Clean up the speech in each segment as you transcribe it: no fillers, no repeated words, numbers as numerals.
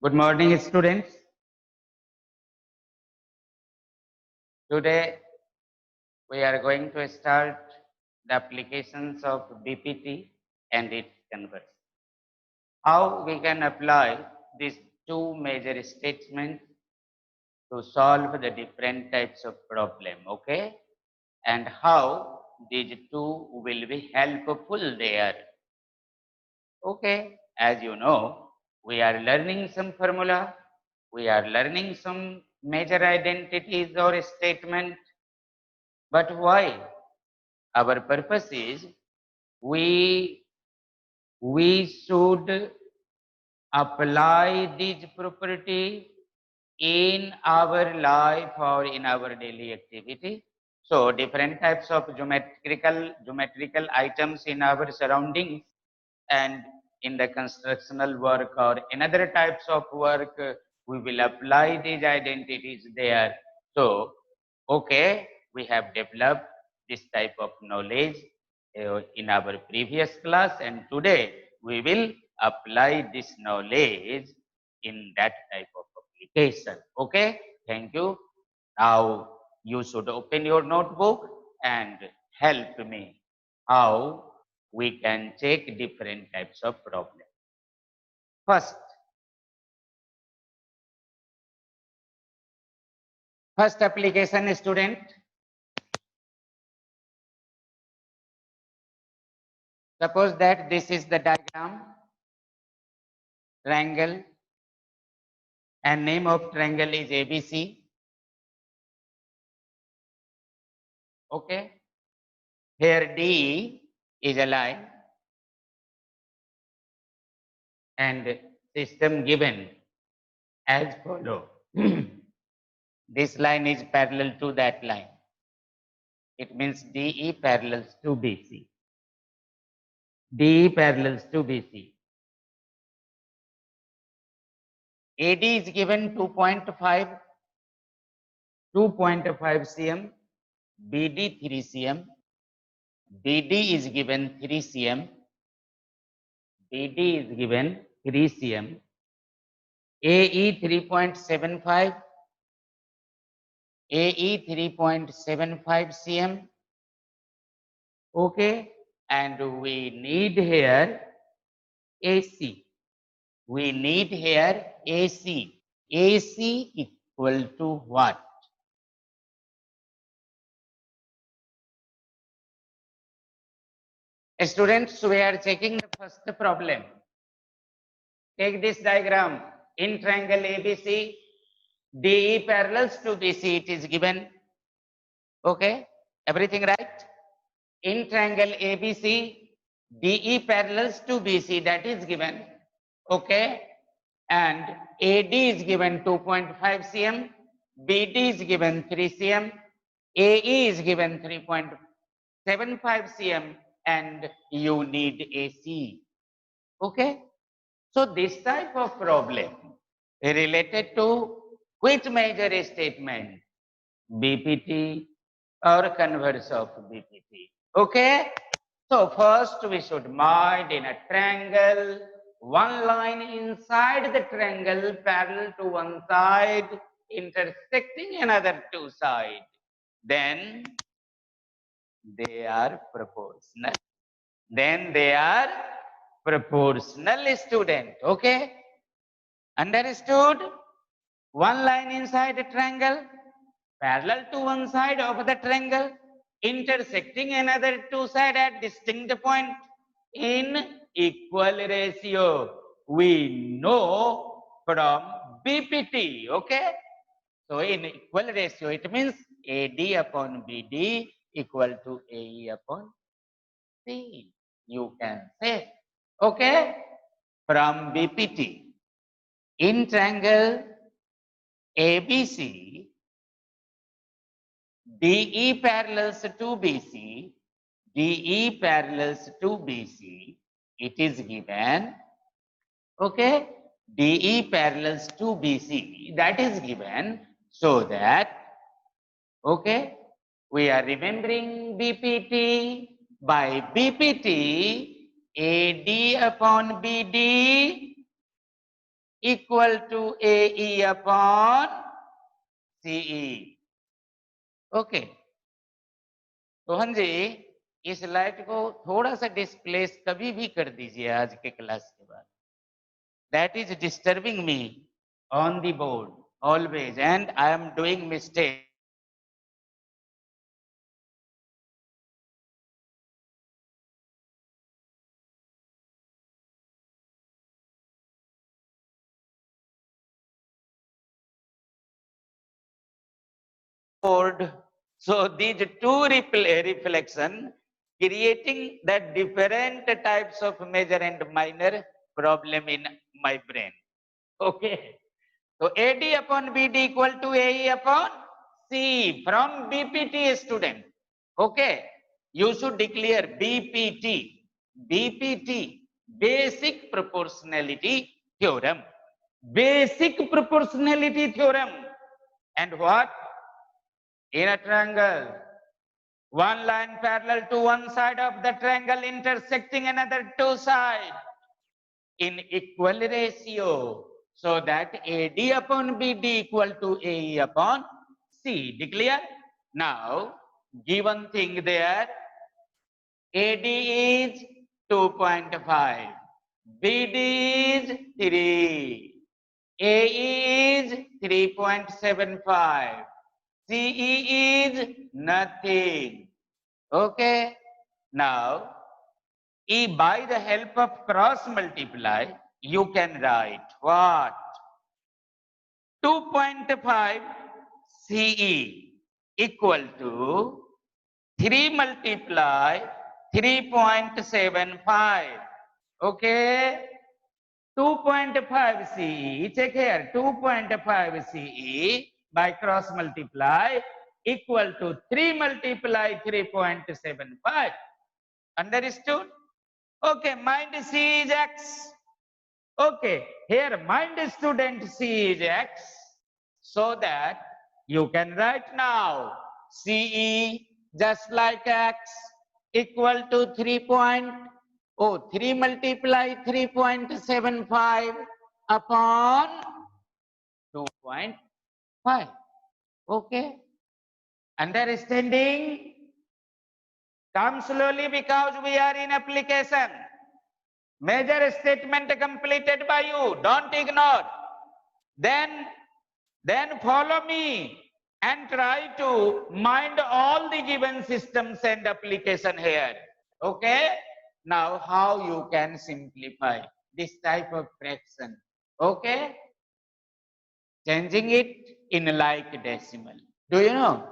Good morning, students. Today we are going to start the applications of BPT and its converse. How we can apply these two major statements to solve the different types of problem, okay? And how these two will be helpful there. Okay, as you know, we are learning some formula, we are learning some major identities or statement. But why? Our purpose is we should apply this property in our life or in our daily activity. So different types of geometrical items in our surroundings and in the constructional work or in other types of work, we will apply these identities there. So, okay, we have developed this type of knowledge in our previous class, and today we will apply this knowledge in that type of application. Okay, thank you. Now you should open your notebook and help me how we can check different types of problem. First application, student. Suppose that this is the diagram, triangle, and name of triangle is ABC. Okay. Here D is a line and system given as follow. This line is parallel to that line. It means DE parallels to BC. DE parallels to BC. AD is given 2.5 cm, BD 3 cm, BD is given 3 cm, BD is given 3 cm, AE 3.75, AE 3.75 cm. Okay, and we need here AC. We need here AC. AC equal to what? Students, we are checking the first problem. Take this diagram. In triangle ABC, DE parallels to BC, it is given. Okay, everything right? In triangle ABC, DE parallels to BC, that is given. Okay, and AD is given 2.5 cm, BD is given 3 cm, AE is given 3.75 cm, and you need AC. Okay, so this type of problem related to which major statement? BPT or converse of BPT. Okay, so first we should mind in a triangle, one line inside the triangle parallel to one side, intersecting another two sides. Then they are proportional. Then they are proportional, student. Okay, understood? One line inside a triangle, parallel to one side of the triangle, intersecting another two sides at distinct point in equal ratio. We know from BPT, okay? So in equal ratio, it means AD upon BD equal to AE upon C. You can say, okay? From BPT, in triangle ABC, DE parallels to BC, DE parallels to BC, it is given, okay, DE parallels to BC, that is given, so that, okay, we are remembering BPT, by BPT, AD upon BD equal to AE upon CE. Okay, Rohan ji इस light को थोड़ा सा displace कभी भी कर दीजिए आज के क्लास के बाद. That is disturbing me on the board always, and I am doing mistake. Board. So these two reflection creating the different types of major and minor problem in my brain. Okay. So AD upon BD equal to AE upon C from BPT student. Okay. You should declare BPT. BPT, basic proportionality theorem. Basic proportionality theorem. And what? In a triangle, one line parallel to one side of the triangle intersecting another two sides in equal ratio, so that AD upon BD equal to AE upon C. Declare? Now, given thing there, AD is 2.5, BD is 3, AE is 3.75, CE is nothing. Okay. Now, by the help of cross multiply, you can write what? 2.5 CE equal to 3 multiply 3.75. Okay. 2.5 CE, check here, 2.5 CE by cross multiply equal to 3 multiply 3.75. Understood? Okay, mind C is X. Okay, here mind student C is X, so that you can write now CE just like X equal to 3 multiply 3.75 upon 2.5. Okay, understanding? Come slowly because we are in application. Major statement completed by you, don't ignore. Then follow me and try to mind all the given systems and application here. Okay? Now how you can simplify this type of fraction? Okay? Changing it in like decimal. Do you know?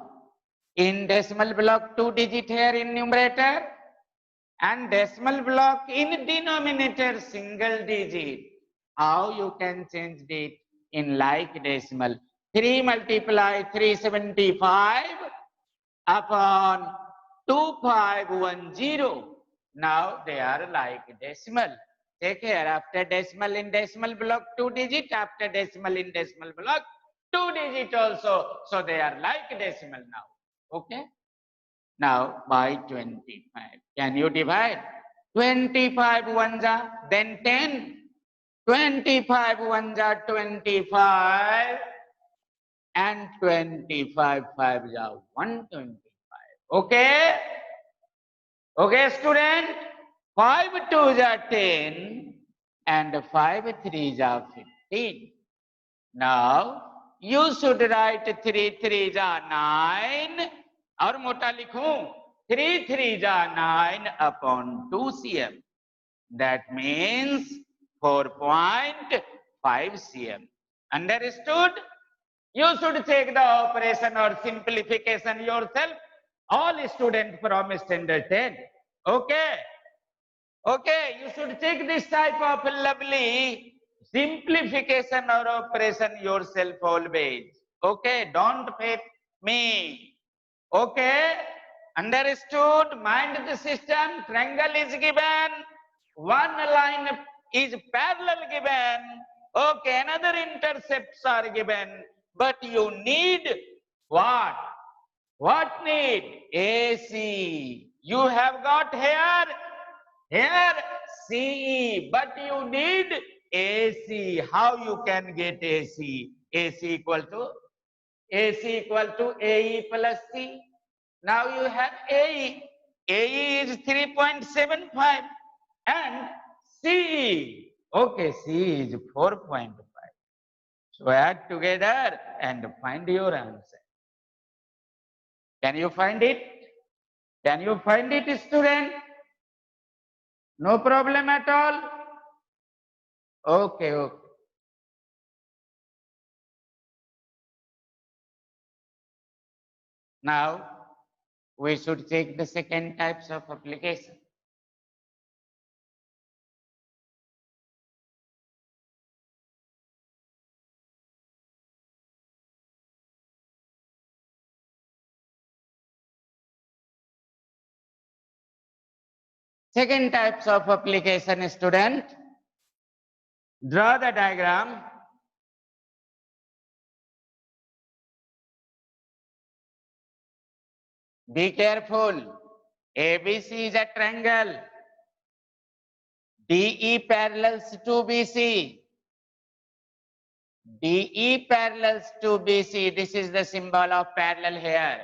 In decimal block 2 digit here in numerator and decimal block in denominator single digit. How you can change it in like decimal? 3 multiply 375 upon 2510. Now they are like decimal. Take care, after decimal in decimal block 2 digit, after decimal in decimal block 2 digit also. So they are like decimal now. Okay. Now by 25. Can you divide? 25 ones are then 10. 25 ones are 25 and 25 fives are 125. Okay? Okay, student? 5 twos are 10 and 5 threes are 15. Now you should write 3 threes are 9. और मोटा लिखूं 3 3s are 9 upon 2 cm. That means 4.5 cm. Understood? You should check the operation or simplification yourself. All students from standard 10. Okay. Okay. You should check this type of lovely simplification or operation yourself always. Okay. Don't faith me. Okay, understood? Mind the system. Triangle is given. One line is parallel given. Okay, another intercepts are given. But you need what? What need? AC. You have got here CE, but you need AC. How you can get AC? AC equal to AE plus C. Now you have AE. AE is 3.75 and CE. Okay, C is 4.5. So add together and find your answer. Can you find it? Can you find it, student? No problem at all? Okay, okay. Now, we should take the second types of application. Second types of application, student. Draw the diagram. Be careful. ABC is a triangle. DE parallels to BC. DE parallels to BC. This is the symbol of parallel here.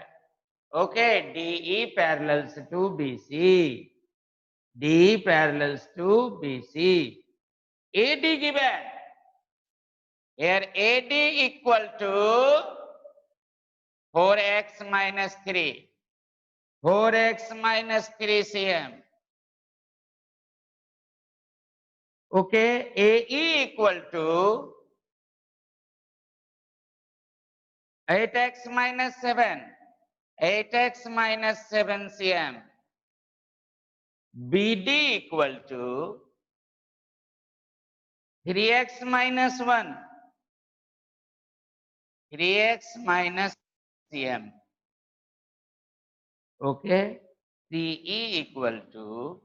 Okay, DE parallels to BC. DE parallels to BC. AD given. Here AD equal to 4x minus 3. 4x minus 3 cm. Okay, AE equal to 8x minus 7. 8x minus 7 cm. BD equal to 3x minus 1. 3x minus cm. Okay, CE equal to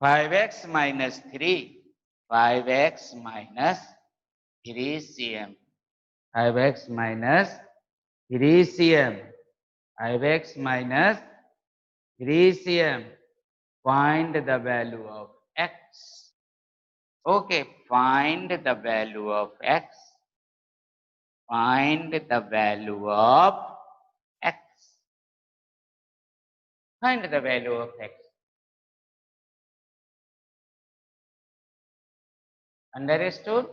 5x minus 3. 5x minus 3 cm. 5x minus 3 cm. 5x minus 3 cm. Find the value of x. Okay, find the value of x. Find the value of x. Find the value of x. Understood?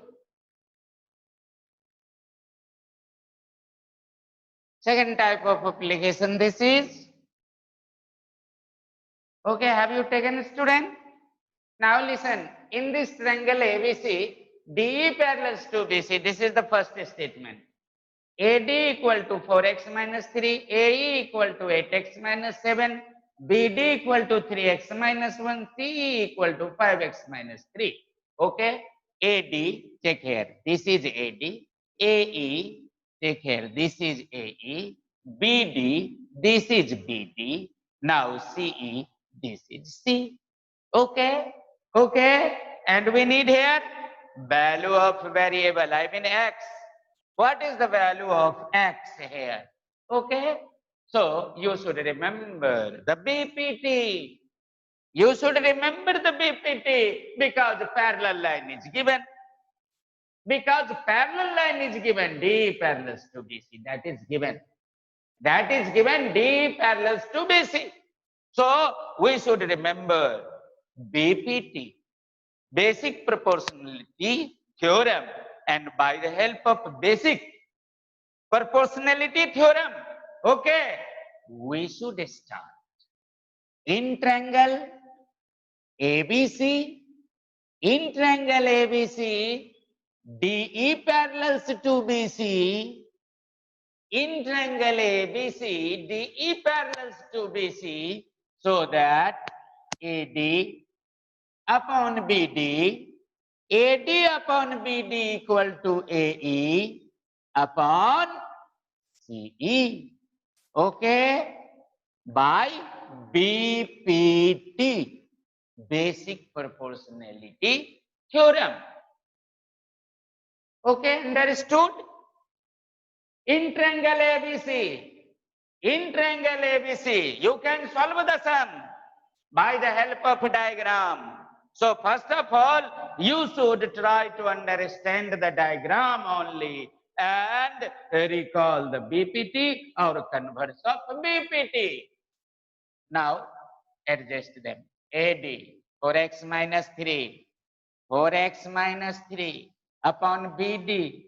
Second type of application this is. Okay, have you taken, student? Now listen, in this triangle ABC, DE parallels to BC, this is the first statement. AD equal to 4x minus 3, AE equal to 8x minus 7, BD equal to 3x minus 1, CE equal to 5x minus 3. Okay, AD, take here, this is AD, AE, take here, this is AE, BD, this is BD, now CE, this is C. Okay, okay, and we need here value of variable, I mean x. What is the value of x here? Okay, so you should remember the BPT. You should remember the BPT because parallel line is given. Because parallel line is given, D parallels to BC, that is given. That is given, D parallels to BC. So we should remember BPT, basic proportionality theorem, and by the help of basic proportionality theorem, okay, we should start. In triangle ABC, in triangle ABC, DE parallels to BC. In triangle ABC, DE parallels to BC, so that AD upon BD, AD upon BD equal to AE upon CE. Okay, by BPT, basic proportionality theorem. Okay, understood? In triangle ABC, in triangle ABC, you can solve the sum by the help of diagram. So first of all, you should try to understand the diagram only and recall the BPT or converse of BPT. Now adjust them. AD 4x minus 3, 4x minus 3 upon BD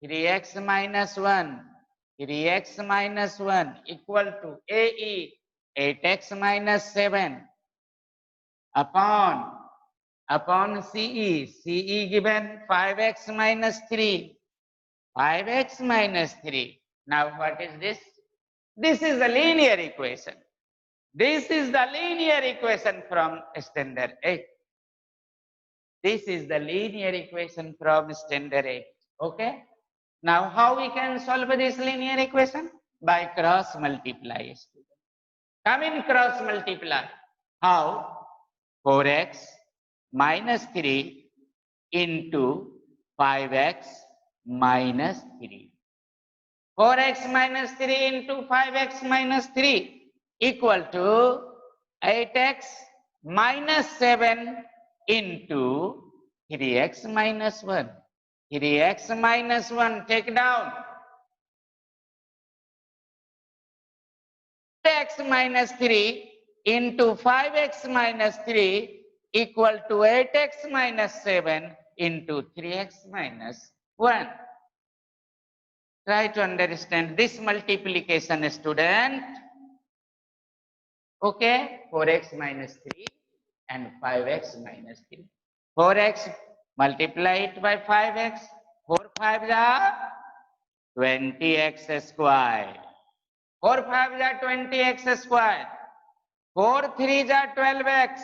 3x minus 1, 3x minus 1 equal to AE 8x minus 7 upon CE given 5x minus 3, 5x minus 3. Now what is this? This is the linear equation. This is the linear equation from standard 8. This is the linear equation from standard 8. Okay. Now how we can solve this linear equation? By cross multiply. Come in cross multiply. How? 4x minus 3 into 5x minus 3. 4x minus 3 into 5x minus 3 equal to 8x minus 7 into 3x minus 1. 3x minus 1, take down. X minus 3 into 5x minus 3 equal to 8x minus 7 into 3x minus 1. Try to understand this multiplication, student. Okay, 4x minus 3 and 5x minus 3. 4x, multiply it by 5x. 4 5 are 20x squared. 4 5 are 20x squared. 4 3 are 12x.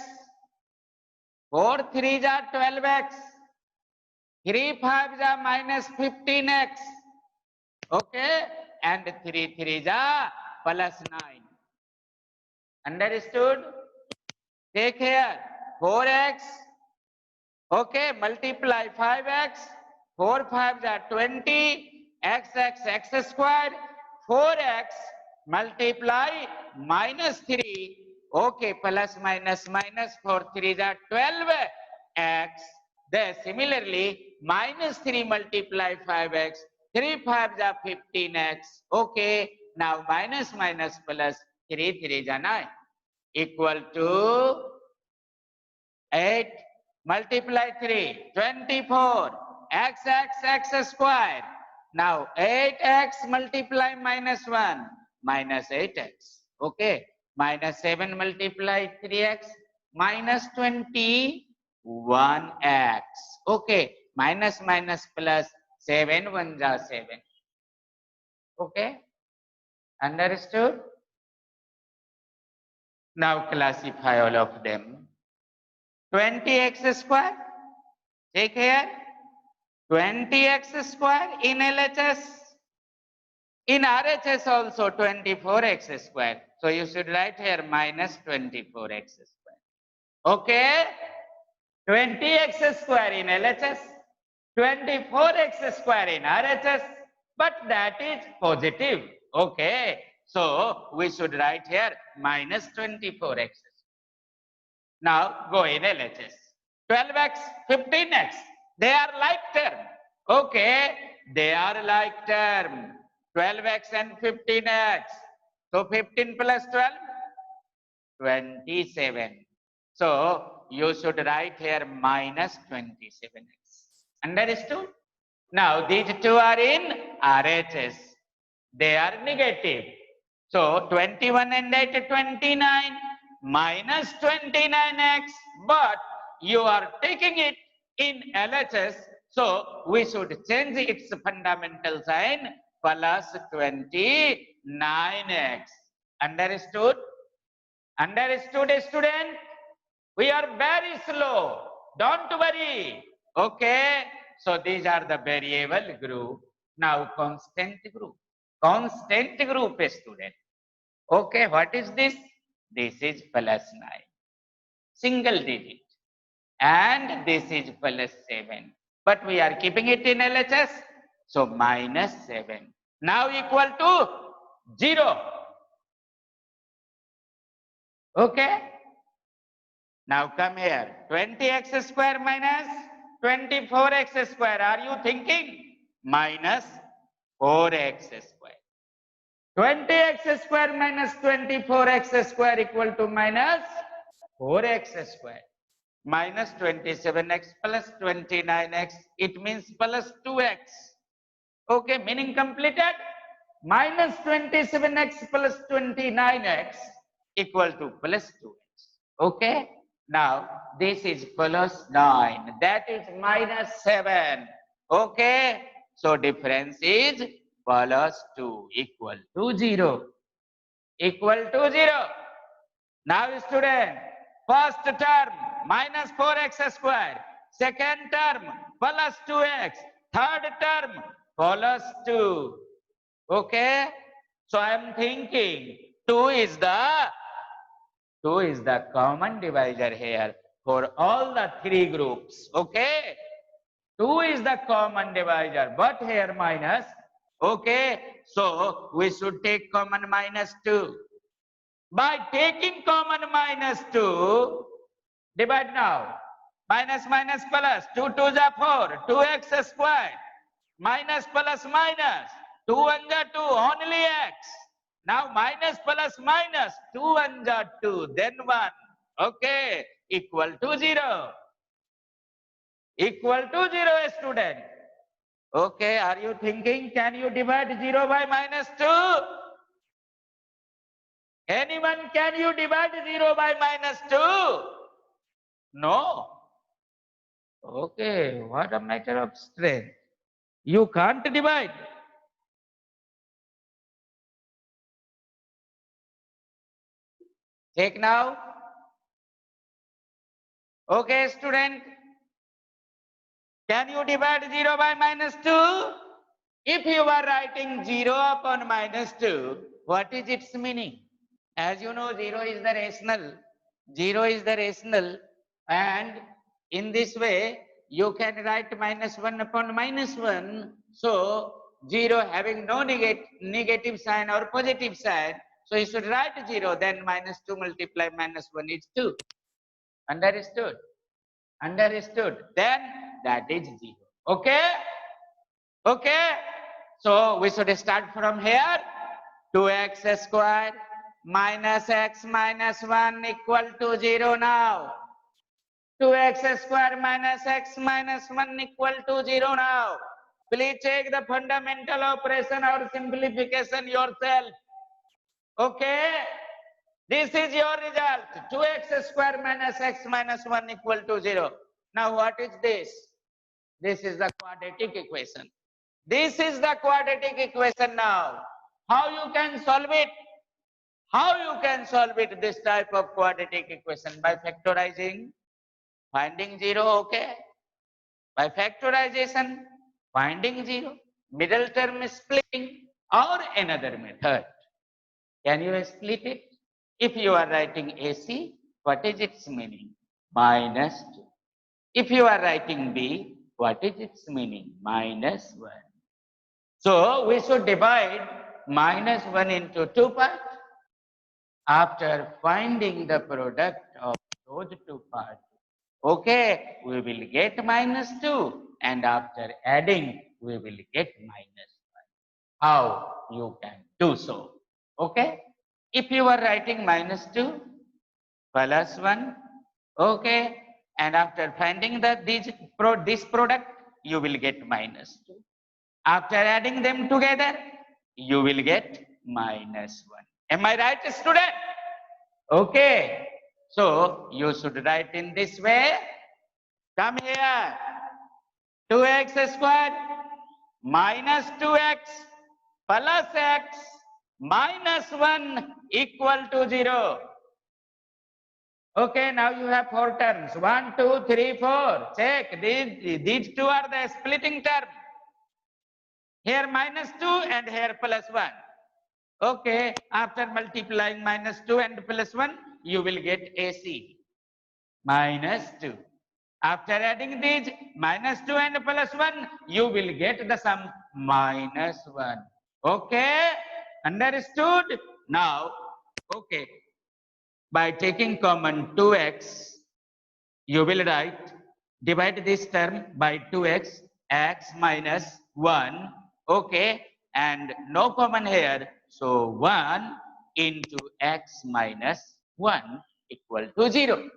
4 3 are 12x. 3 5 are minus 15x. Okay, and 3 3 are plus 9. Understood? Take here 4x. Okay, multiply 5x. 4 5 are 20. X squared. 4x multiply minus 3. Okay, plus minus minus 4 3 are 12x. Then similarly, minus 3 multiply 5x. 3 5 are 15x. Okay, now minus minus plus 3 3 are 9 equal to 8 multiply 3, 24, x squared. Now 8x multiply minus 1, minus 8x. Okay, minus 7 multiply 3x, minus 21x. Okay, minus minus plus 7 1 are 7. Okay, understood? Now classify all of them. 20x square, take here, 20x square in LHS, in RHS also 24x square. So you should write here minus 24x square. Okay, 20x square in LHS, 24x square in RHS, but that is positive. Okay, so we should write here minus 24x. Now go in LHS. 12x, 15x, they are like term. Okay, they are like term. 12x and 15x. So 15 plus 12, 27. So you should write here minus 27x. Understood? Now these two are in RHS. They are negative. So 21 and 8, 29 minus 29x. But you are taking it in LHS. So we should change its fundamental sign plus 29x. Understood? Understood, student? We are very slow. Don't worry. Okay. So these are the variable group. Now constant group. Constant group, student. Okay. What is this? This is plus 9. Single digit. And this is plus 7. But we are keeping it in LHS. So minus 7. Now equal to 0. Okay. Now come here. 20x square minus 24x square. Are you thinking? Minus 4x square. 20x square minus 24x square equal to minus 4x square. Minus 27x plus 29x. It means plus 2x. Okay, meaning completed. Minus 27x plus 29x equal to plus 2x. Okay. Now, this is plus 9. That is minus 7. Okay. So, difference is plus 2 equal to 0. Equal to 0. Now, student, first term minus 4x square. Second term plus 2x. Third term plus 2. Okay. So, I am thinking 2 is the common divisor here for all the three groups. Okay. 2 is the common divisor, but here minus. Okay. So we should take common minus 2. By taking common minus 2, divide now. Minus minus plus 2 2s are 4, 2x squared. Minus plus minus 2 1s are 2, only x. Now minus plus minus 2 1s are 2, then 1. Okay, equal to 0. Equal to 0, student. Okay, are you thinking, can you divide 0 by minus 2? Anyone, can you divide 0 by minus 2? No. Okay, what a matter of strength. You can't divide. Take now. Okay, student. Can you divide 0 by minus 2? If you are writing 0 upon minus 2, what is its meaning? As you know, 0 is the rational. 0 is the rational. And in this way, you can write minus 1 upon minus 1. So, 0 having no negative sign or positive sign. So, you should write 0. Then minus 2 multiply minus 1 is 2. Understood? Understood? Then that is 0. Okay? Okay? So, we should start from here. 2x squared minus x minus 1 equal to 0 now. 2x square minus x minus 1 equal to 0 now. Please check the fundamental operation or simplification yourself. Okay? This is your result. 2x square minus x minus 1 equal to 0. Now what is this? This is the quadratic equation. This is the quadratic equation now. How you can solve it? How you can solve it, this type of quadratic equation? By factorizing, finding 0, okay? By factorization, finding 0, middle term splitting, or another method. Can you split it? If you are writing AC, what is its meaning? Minus 2. If you are writing B, what is its meaning? Minus 1. So we should divide minus 1 into 2 parts. After finding the product of those two parts, okay, we will get minus 2. And after adding, we will get minus 1. How you can do so? Okay. If you are writing minus 2 plus 1, okay, and after finding this product, you will get minus 2. After adding them together, you will get minus 1. Am I right, student? Okay. So, you should write in this way. Come here. 2x squared minus 2x plus x minus 1 equal to 0. Okay, now you have 4 terms. 1, 2, 3, 4. Check. These two are the splitting term. Here minus 2 and here plus 1. Okay, after multiplying minus 2 and plus 1, you will get AC. Minus 2. After adding these minus 2 and plus 1, you will get the sum minus 1. Okay, understood? Now, okay, by taking common 2x You will write, divide this term by 2x, x minus 1, okay, and no common here, so 1 into x minus 1 equal to 0.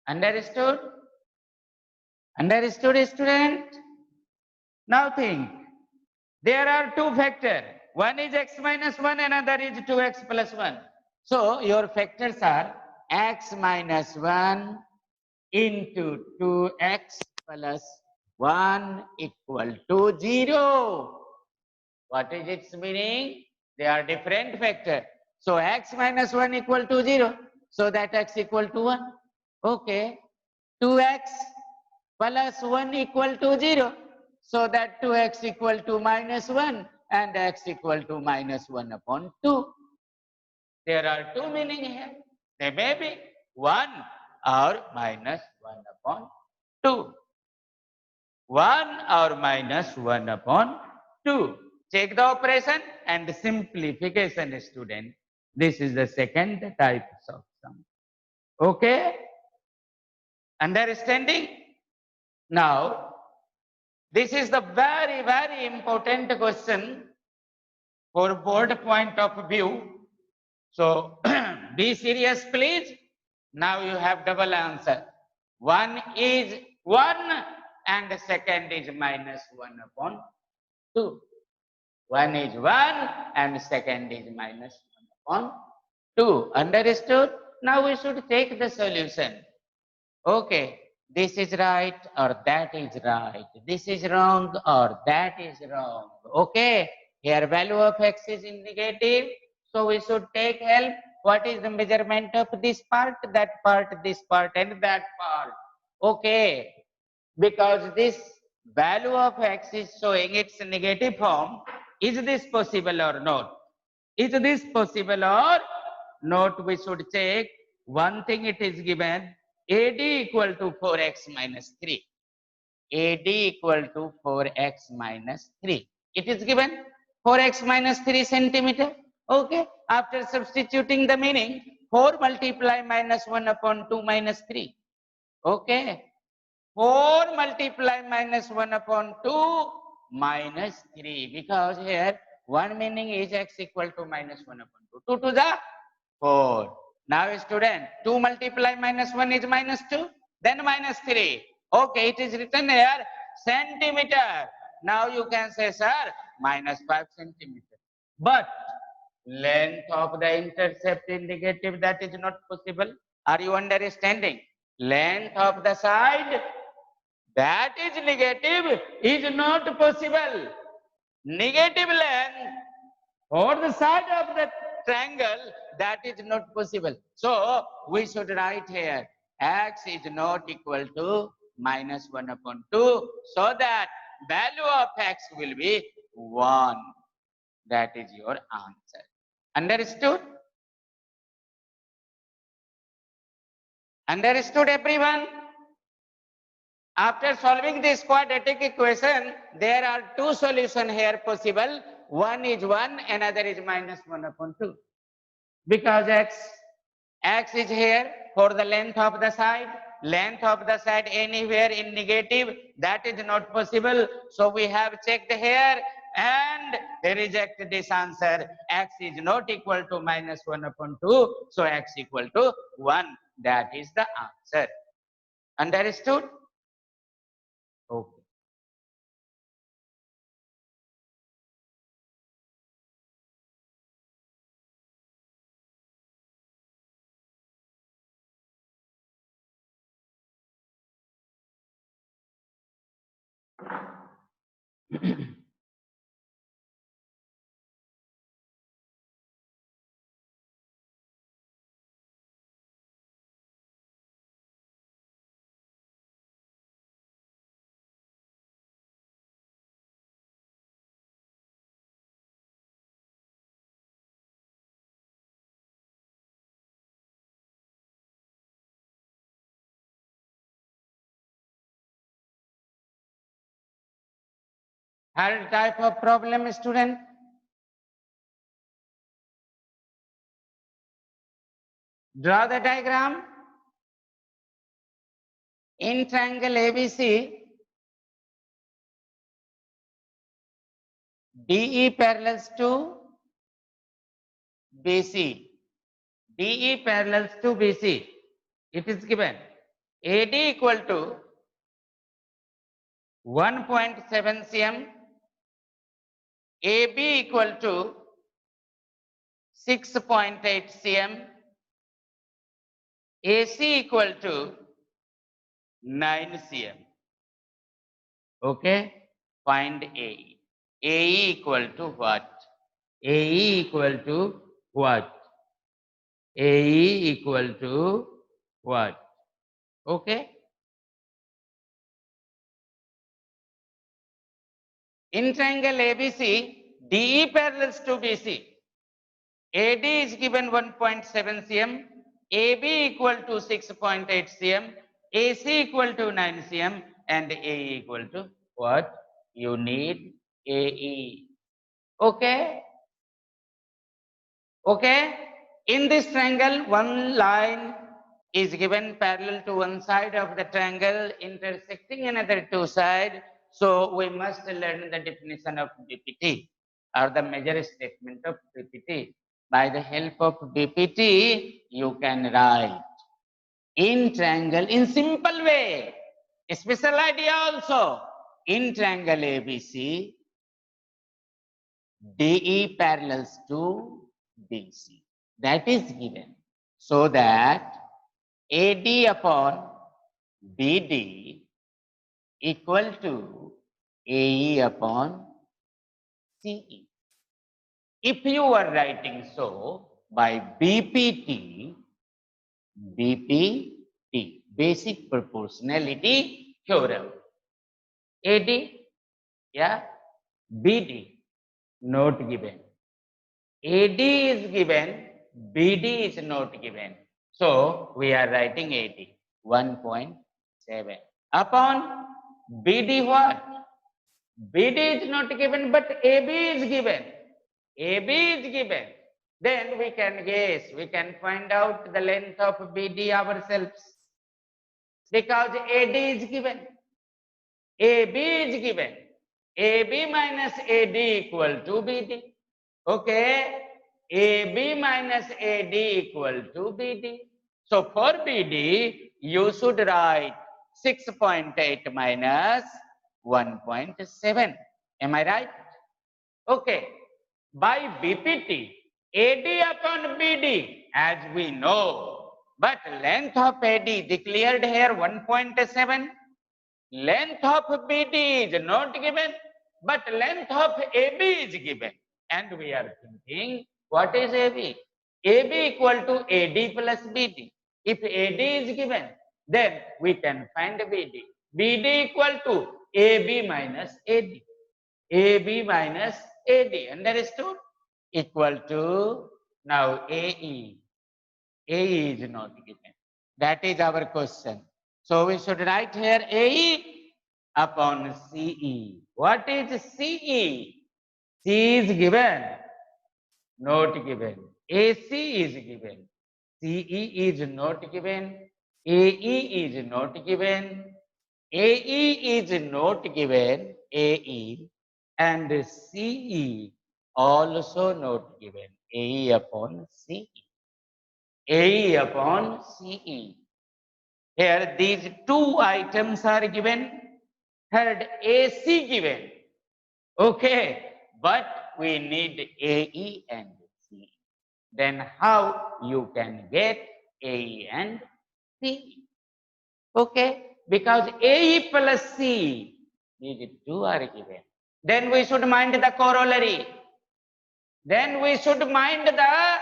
Understood? Understood, student? Now think, there are two factors. One is x minus 1, another is 2x plus 1. So your factors are x minus 1 into 2x plus 1 equal to 0. What is its meaning? They are different factors. So x minus 1 equal to 0. So that x equal to 1. Okay. 2x plus 1 equal to 0. So that 2x equal to minus 1 and x equal to minus 1 upon 2. There are two meaning here. They may be 1 or minus 1 upon 2. 1 or minus 1 upon 2. Check the operation and simplification, student. This is the second type of sum. Okay? Understanding? Now, this is the very, very important question for board point of view. So, be serious, please. Now you have double answer. One is 1 and the second is minus 1 upon 2. One is 1 and second is minus 1 upon 2. Understood? Now we should take the solution. Okay, this is right or that is right. This is wrong or that is wrong. Okay, here value of x is in negative. So we should take help. What is the measurement of this part, this part and that part? Okay, because this value of x is showing its negative form. Is this possible or not? Is this possible or not? We should check. One thing it is given, AD equal to 4x minus 3. AD equal to 4x minus 3. It is given 4x minus 3 centimeter. Okay. After substituting the meaning, 4 multiply minus 1 upon 2 minus 3. Okay. 4 multiply minus 1 upon 2 minus 3. Because here, one meaning is x equal to minus 1 upon 2. 2 to the 4. Now, student, 2 multiply minus 1 is minus 2, then minus 3. Okay, it is written here centimeter. Now you can say, sir, minus 5 centimeter. But length of the intercept in negative, that is not possible. Are you understanding? Length of the side that is negative is not possible. Negative length or the side of the triangle, that is not possible. So we should write here x is not equal to minus 1 upon 2, so that value of x will be 1. That is your answer. Understood? Understood, everyone? After solving this quadratic equation, there are two solutions here possible. One is 1, another is minus 1 upon 2. Because x is here for the length of the side. Length of the side anywhere in negative, that is not possible. So we have checked here and reject this answer. X is not equal to minus 1 upon 2. So x equal to 1. That is the answer. Understood? Okay. Third type of problem, student. Draw the diagram. In triangle ABC, DE parallels to BC. DE parallels to BC. It is given AD equal to 1.7 cm, AB equal to 6.8 cm, AC equal to 9 cm. Okay, find AE. AE equal to what? AE equal to what? AE equal to what? Okay. In triangle ABC, DE parallels to BC. AD is given 1.7 cm, AB equal to 6.8 cm, AC equal to 9 cm, and AE equal to what? You need AE. Okay? Okay? In this triangle, one line is given parallel to one side of the triangle intersecting another two sides. So we must learn the definition of BPT or the measure statement of BPT. By the help of BPT, you can write in triangle in simple way. A special idea also. In triangle ABC, DE parallels to BC. That is given. So that AD upon BD equal to AE upon CE. If you are writing so, by BPT, basic proportionality theorem, AD, yeah, BD, not given. AD is given, BD is not given. So we are writing AD 1.7 upon BD what? BD is not given, but AB is given. AB is given. Then we can guess, we can find out the length of BD ourselves. Because AD is given. AB is given. AB minus AD equal to BD. Okay. AB minus AD equal to BD. So for BD, you should write 6.8 minus 1.7. Am I right? Okay. By BPT, AD upon BD, as we know, but length of AD declared here 1.7. Length of BD is not given, but length of AB is given. And we are thinking, what is AB? AB equal to AD plus BD. If AD is given, then we can find BD. BD equal to AB minus AD. AB minus AD. Understood? Equal to now AE. AE is not given. That is our question. So we should write here AE upon CE. What is CE? C is given, not given. AC is given. CE is not given. AE is not given. AE is not given. AE and CE also not given. AE upon CE. AE upon CE. Here these two items are given. Third, AC given. Okay, but we need AE and CE. Then how you can get AE and CE? Okay, because AE plus CE, these two are given. Then we should mind the corollary. Then we should mind the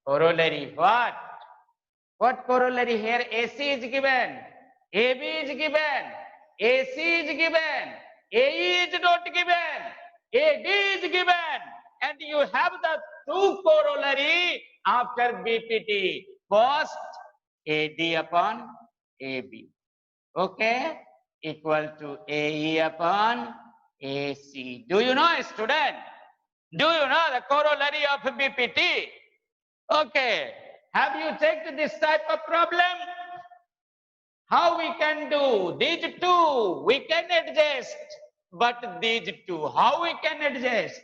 corollary. What? What corollary here? AC is given, AB is given, AC is given, AE is not given, AD is given, and you have the two corollary after BPT. First, AD upon AB. Okay? Equal to AE upon AC. Do you know, student? Do you know the corollary of BPT? Okay. Have you checked this type of problem? How we can do these two? We can adjust, but these two, how we can adjust?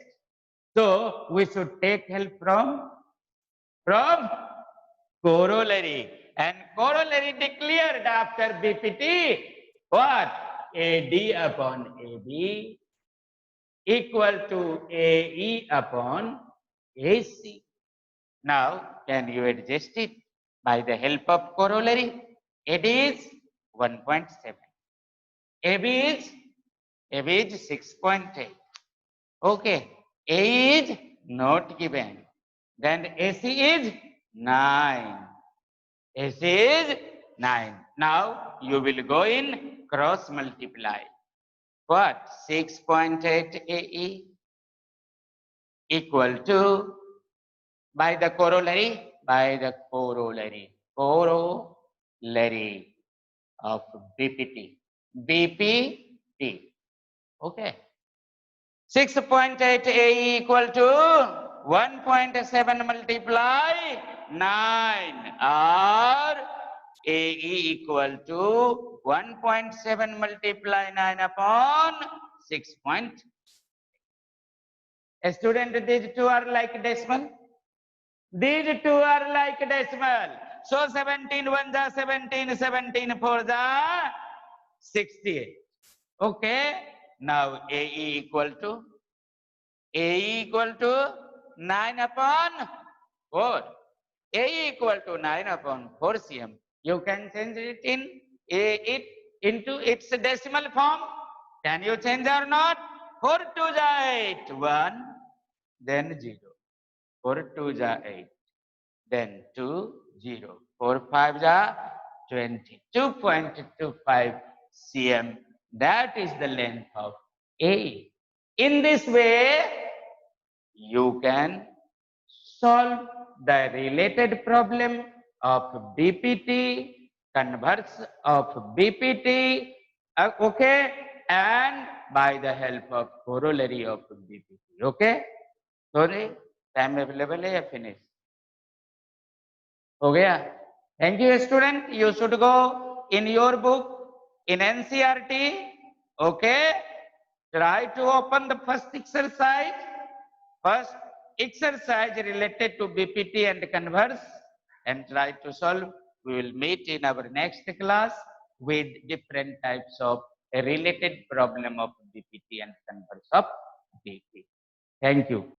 So we should take help from corollary, and corollary declared after BPT what? AD upon AB equal to AE upon AC. Now, can you adjust it by the help of corollary? AD is 1.7. AB is 6.8. Okay. A is not given. Then AC is 9. AC is 9. Now, you will go in cross multiply. What? 6.8 AE equal to, by the corollary of BPT. BPT. Okay. 6.8 AE equal to 1.7 multiply 9, or AE equal to 1.7 multiply 9 upon 6. A student, these two are like decimal. These two are like decimal. So 17 1 is 17, 17 4 is 68. Okay. Now AE equal to 9 upon 4. AE equal to 9 upon 4 cm. You can change it into its decimal form. Can you change or not? 4 2 is 8, 1, then 0. 4 2 is 8, then 2, 0. 4 5 is 20. 2.25 cm. That is the length of A. In this way, you can solve the related problem of BPT, converse of BPT, okay, and by the help of corollary of BPT, okay. Sorry, time available है या finish? हो गया? Thank you, student. You should go in your book in NCERT, okay. Try to open the first exercise. First exercise related to BPT and converse, and try to solve. We will meet in our next class with different types of a related problem of BPT and converse of BP. Thank you.